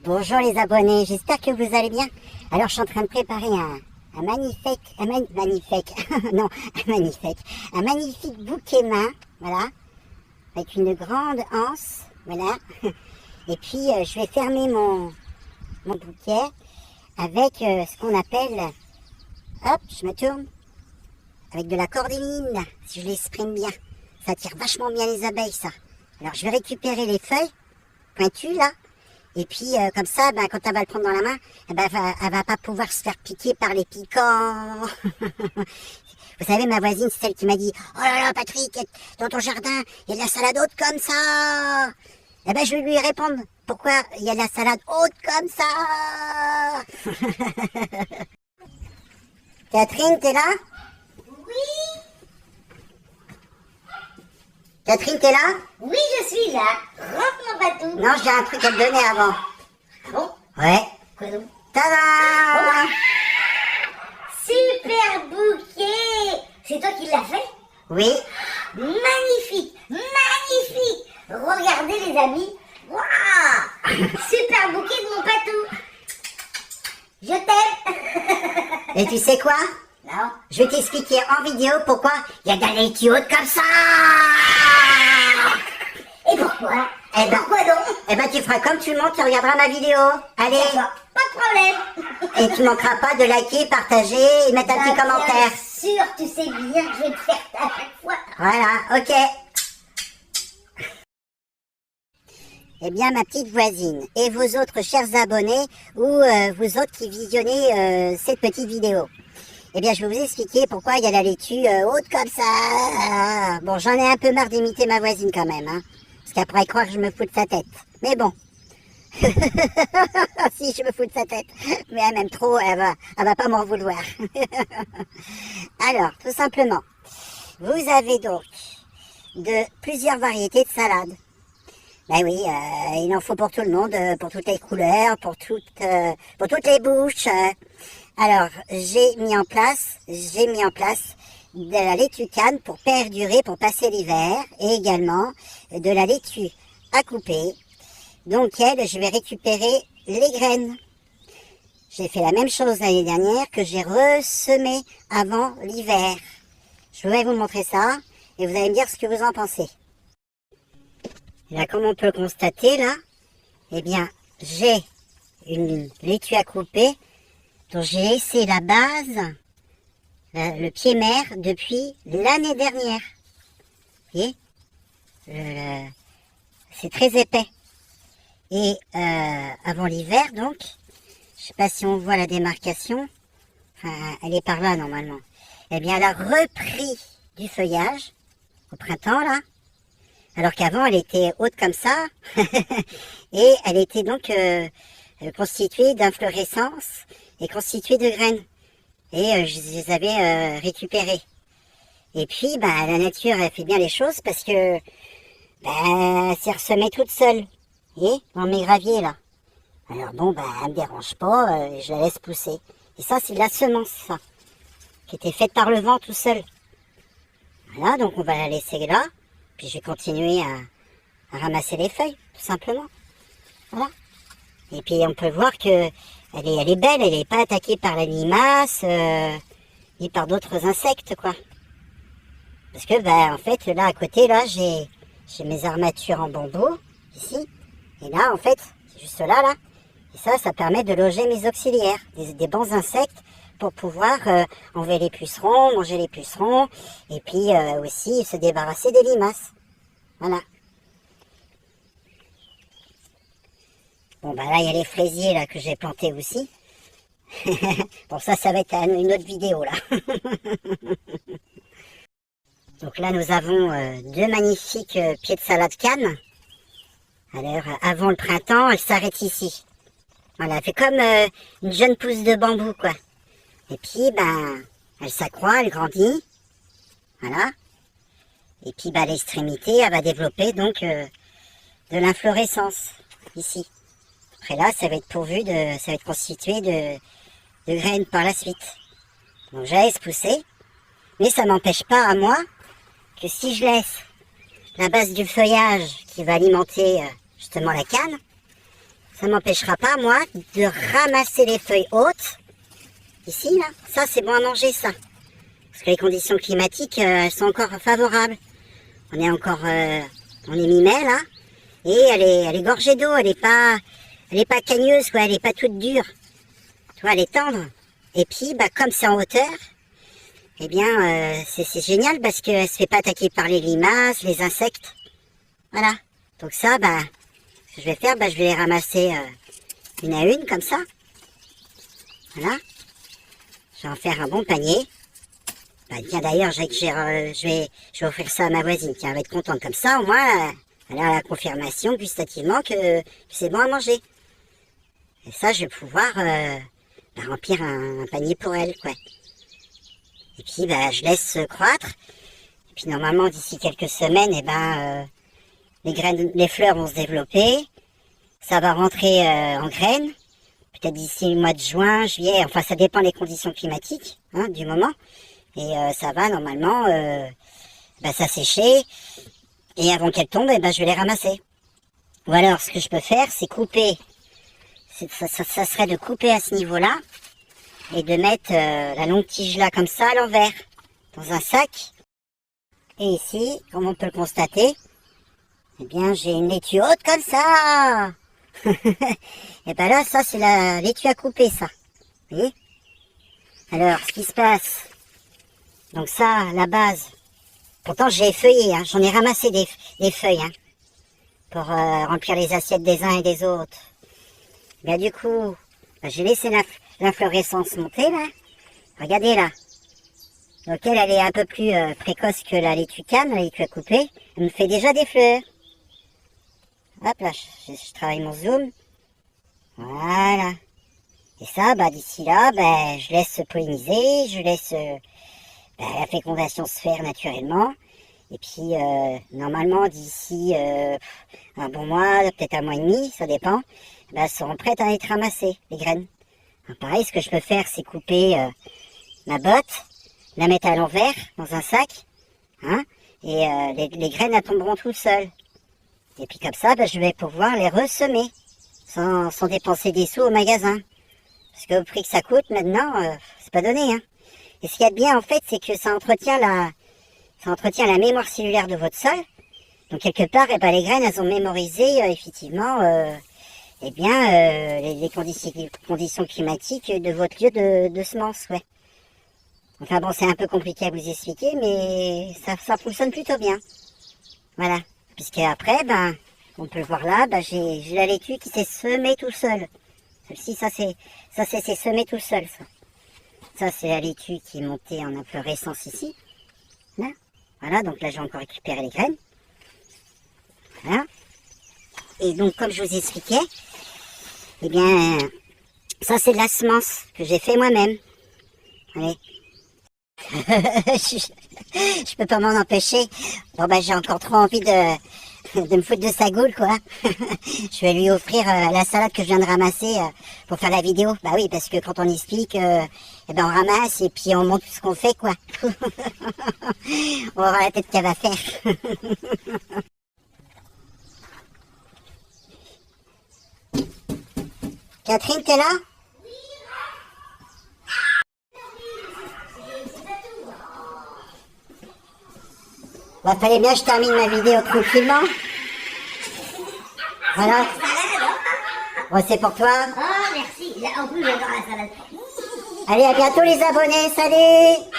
Bonjour les abonnés, j'espère que vous allez bien. Alors je suis en train de préparer un magnifique bouquet main, voilà, avec une grande anse, voilà. Et puis je vais fermer mon bouquet avec ce qu'on appelle, hop, je me tourne, avec de la cordyline, si je l'exprime bien. Ça attire vachement bien les abeilles, ça. Alors je vais récupérer les feuilles pointues là. Et puis comme ça, quand elle va le prendre dans la main, elle va pas pouvoir se faire piquer par les piquants. Vous savez, ma voisine, c'est celle qui m'a dit « Oh là là, Patrick, dans ton jardin, il y a de la salade haute comme ça !» Eh ben, je vais lui répondre « Pourquoi il y a de la salade haute comme ça ?» Catherine, t'es là? Oui. Catherine, t'es là? Oui, je suis là. Rentre mon bateau. Non, j'ai un truc à te donner avant. Ah bon? Ouais. Quoi donc? Tada! Super bouquet. C'est toi qui l'as fait? Oui. Magnifique. Magnifique. Regardez les amis. Waouh. Super bouquet de mon patou. Je t'aime. Et tu sais quoi? Non. Je vais t'expliquer en vidéo pourquoi il y a de la laitue haute comme ça. Et pourquoi? Eh ben, Pourquoi donc? Eh ben, tu feras comme tout le monde, tu regarderas ma vidéo. Allez. D'accord. Pas de problème. Et tu manqueras pas de liker, partager et mettre un petit commentaire. Bien sûr, tu sais bien que je vais te faire ça à chaque fois. Voilà, ok. Eh bien, ma petite voisine et vos autres chers abonnés ou vous autres qui visionnez cette petite vidéo. Eh bien, je vais vous expliquer pourquoi il y a la laitue haute comme ça. Bon, j'en ai un peu marre d'imiter ma voisine quand même, hein. Parce qu'elle pourrait croire que je me fous de sa tête. Mais bon. Si, je me fous de sa tête. Mais elle m'aime trop, elle va pas m'en vouloir. Alors, tout simplement, vous avez donc plusieurs variétés de salades. Ben oui, il en faut pour tout le monde, pour toutes les couleurs, pour toutes les bouches. Alors, j'ai mis en place de la laitue canne pour perdurer, pour passer l'hiver, et également de la laitue à couper. Donc je vais récupérer les graines. J'ai fait la même chose l'année dernière que j'ai ressemé avant l'hiver. Je vais vous montrer ça, et vous allez me dire ce que vous en pensez. Et là, comme on peut le constater, là, eh bien, j'ai une laitue à couper dont j'ai laissé la base, le pied mère, depuis l'année dernière. Vous voyez, c'est très épais. Et avant l'hiver, donc, je sais pas si on voit la démarcation, enfin, elle est par là normalement. Eh bien, elle a repris du feuillage au printemps, là. Alors qu'avant, elle était haute comme ça, et elle était donc constituée d'inflorescences et constituée de graines. Et je les avais récupérées. Et puis, la nature, elle fait bien les choses parce que elle s'est ressemée toute seule, vous voyez, dans mes graviers, là. Alors bon, elle me dérange pas, je la laisse pousser. Et ça, c'est de la semence, ça, qui était faite par le vent tout seul. Voilà, donc on va la laisser là. Puis je vais continuer à ramasser les feuilles, tout simplement. Voilà. Et puis on peut voir que elle est belle, elle n'est pas attaquée par la limace, ni par d'autres insectes, quoi. Parce que, en fait, là, à côté, là, j'ai mes armatures en bambou, ici. Et là, en fait, c'est juste là, là. Et ça permet de loger mes auxiliaires, des bons insectes, pour pouvoir enlever les pucerons, manger les pucerons, et puis aussi se débarrasser des limaces. Voilà. Bon, là, il y a les fraisiers là que j'ai plantés aussi. Bon, ça va être une autre vidéo, là. Donc là, nous avons deux magnifiques pieds de salade canne. Alors, avant le printemps, elle s'arrête ici. Voilà, elle fait comme une jeune pousse de bambou, quoi. Et puis, elle s'accroît, elle grandit. Voilà. Et puis, à l'extrémité, elle va développer donc de l'inflorescence, ici. Après là, ça va être constitué de graines par la suite. Donc, je la laisse pousser. Mais ça m'empêche pas, à moi, que si je laisse la base du feuillage qui va alimenter justement la canne, ça m'empêchera pas, moi, de ramasser les feuilles hautes. Ici, là, ça, c'est bon à manger, ça. Parce que les conditions climatiques, elles sont encore favorables. On est encore, on est mi-mai, là. Et elle est gorgée d'eau, elle est pas cagneuse, quoi, elle est pas toute dure. Tu vois, elle est tendre. Et puis, bah, comme c'est en hauteur, eh bien, c'est génial parce qu'elle se fait pas attaquer par les limaces, les insectes. Voilà. Donc ça, bah, ce que je vais faire, bah, je vais les ramasser une à une, comme ça. Voilà. Je vais en faire un bon panier. Bah, tiens, d'ailleurs, je vais offrir ça à ma voisine. Tiens, elle va être contente comme ça, au moins, elle a la confirmation gustativement que c'est bon à manger. Et ça, je vais pouvoir bah, remplir un panier pour elle, quoi. Et puis, bah, je laisse croître. Et puis, normalement, d'ici quelques semaines, eh ben, les fleurs vont se développer. Ça va rentrer en graines. Peut-être d'ici le mois de juin, juillet. Enfin, ça dépend des conditions climatiques, hein, du moment. Et ça va, normalement, bah, s'assécher. Et avant qu'elles tombent, eh ben, je vais les ramasser. Ou alors, ce que je peux faire, c'est couper. Ça serait de couper à ce niveau-là. Et de mettre la longue tige là, comme ça, à l'envers. Dans un sac. Et ici, comme on peut le constater, eh bien, j'ai une laitue haute comme ça. Et ben là, ça, c'est la laitue à couper, ça. Vous voyez? Alors, ce qui se passe... Donc ça, la base... Pourtant, j'ai effeuillé, hein. J'en ai ramassé des feuilles, hein, pour remplir les assiettes des uns et des autres. Bien, du coup, bah, j'ai laissé l'inflorescence monter, là. Regardez, là. Donc, elle est un peu plus précoce que la laitue canne, la laitue à couper. Elle me fait déjà des fleurs. Hop là, je travaille mon zoom. Voilà. Et ça, bah, d'ici là, bah, je laisse se polliniser, je laisse bah, la fécondation se faire naturellement. Et puis, normalement, d'ici un bon mois, peut-être un mois et demi, ça dépend, bah, elles seront prêtes à être ramassées, les graines. Alors, pareil, ce que je peux faire, c'est couper ma botte, la mettre à l'envers, dans un sac, hein, et les graines, elles tomberont toutes seules. Et puis comme ça, bah, je vais pouvoir les ressemer, sans dépenser des sous au magasin. Parce que au prix que ça coûte, maintenant, c'est pas donné, hein. Et ce qu'il y a de bien, en fait, c'est que ça entretient la mémoire cellulaire de votre sol. Donc, quelque part, eh ben, les graines, elles ont mémorisé, effectivement, eh bien, les conditions climatiques de votre lieu de semence, ouais. Enfin bon, c'est un peu compliqué à vous expliquer, mais ça fonctionne plutôt bien. Voilà. Puisque après, ben, on peut le voir là, ben, j'ai la laitue qui s'est semée tout seul. Celle-ci, ça c'est semé tout seul, ça. Ça, c'est la laitue qui est montée en inflorescence ici. Là. Voilà, donc là, j'ai encore récupéré les graines. Voilà. Et donc, comme je vous expliquais, eh bien, ça, c'est de la semence que j'ai fait moi-même. Allez. Je peux pas m'en empêcher. Bon, ben, j'ai encore trop envie de me foutre de sa goule, quoi. Je vais lui offrir la salade que je viens de ramasser pour faire la vidéo. Bah oui, parce que quand on explique, eh ben on ramasse et puis on montre ce qu'on fait, quoi. On va voir la tête qu'elle va faire. Catherine, t'es là? Bah, fallait bien que je termine ma vidéo tranquillement. Voilà. Bon, c'est pour toi. Oh, merci. En plus, j'adore la salade. Allez, à bientôt les abonnés. Salut!